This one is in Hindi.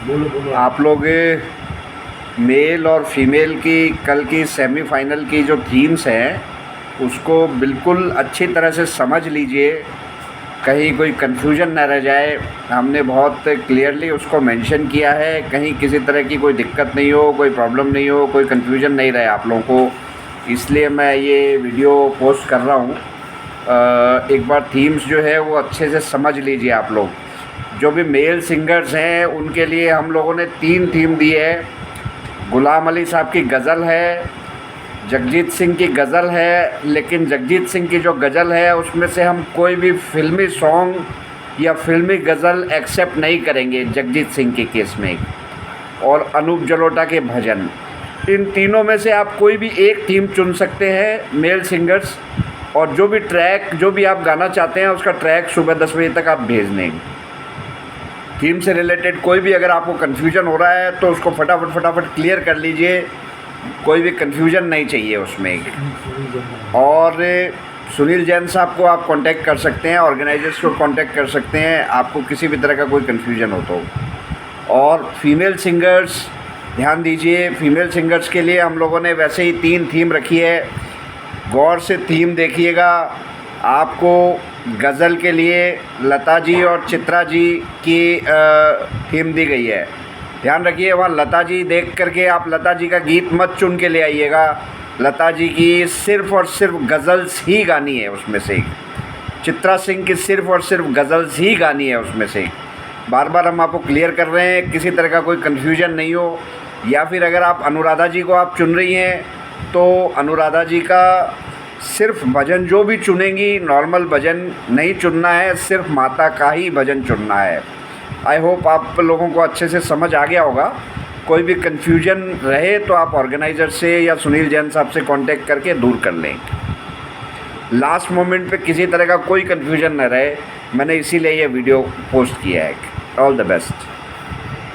बोलो बोलो। आप लोग मेल और फीमेल की कल की सेमीफाइनल की जो थीम्स हैं उसको बिल्कुल अच्छी तरह से समझ लीजिए, कहीं कोई कन्फ्यूजन ना रह जाए। हमने बहुत क्लियरली उसको मेंशन किया है, कहीं किसी तरह की कोई दिक्कत नहीं हो, कोई प्रॉब्लम नहीं हो, कोई कन्फ्यूजन नहीं रहे आप लोगों को, इसलिए मैं ये वीडियो पोस्ट कर रहा हूँ। एक बार थीम्स जो है वो अच्छे से समझ लीजिए आप लोग। जो भी मेल सिंगर्स हैं उनके लिए हम लोगों ने 3 थीम दी है। गुलाम अली साहब की गज़ल है, जगजीत सिंह की गज़ल है, लेकिन जगजीत सिंह की जो गज़ल है उसमें से हम कोई भी फ़िल्मी सॉन्ग या फ़िल्मी गज़ल एक्सेप्ट नहीं करेंगे जगजीत सिंह के केस में। और अनूप जलोटा के भजन, इन तीनों में से आप कोई भी एक थीम चुन सकते हैं मेल सिंगर्स, और जो भी ट्रैक, जो भी आप गाना चाहते हैं उसका ट्रैक सुबह 10 बजे तक आप भेज दें। थीम से रिलेटेड कोई भी अगर आपको कन्फ्यूजन हो रहा है तो उसको फटाफट क्लियर कर लीजिए, कोई भी कन्फ्यूजन नहीं चाहिए उसमें। और सुनील जैन साहब को आप कांटेक्ट कर सकते हैं, ऑर्गेनाइजर्स को कांटेक्ट कर सकते हैं, आपको किसी भी तरह का कोई कन्फ्यूजन हो तो। और फीमेल सिंगर्स ध्यान दीजिए, फीमेल सिंगर्स के लिए हम लोगों ने वैसे ही 3 थीम रखी है। गौर से थीम देखिएगा। आपको गज़ल के लिए लता जी और चित्रा जी की थीम दी गई है। ध्यान रखिए, वहाँ लता जी देख करके आप लता जी का गीत मत चुन के ले आइएगा। लता जी की सिर्फ़ और सिर्फ गज़ल्स ही गानी है उसमें से। चित्रा सिंह की सिर्फ़ और सिर्फ गज़ल्स ही गानी है उसमें से। बार बार हम आपको क्लियर कर रहे हैं, किसी तरह का कोई कन्फ्यूजन नहीं हो। या फिर अगर आप अनुराधा जी को आप चुन रही हैं तो अनुराधा जी का सिर्फ भजन जो भी चुनेंगी, नॉर्मल भजन नहीं चुनना है, सिर्फ माता का ही भजन चुनना है। आई होप आप लोगों को अच्छे से समझ आ गया होगा। कोई भी कन्फ्यूजन रहे तो आप ऑर्गेनाइज़र से या सुनील जैन साहब से कांटेक्ट करके दूर कर लें। लास्ट मोमेंट पे किसी तरह का कोई कन्फ्यूजन न रहे, मैंने इसीलिए ये वीडियो पोस्ट किया है। All the best.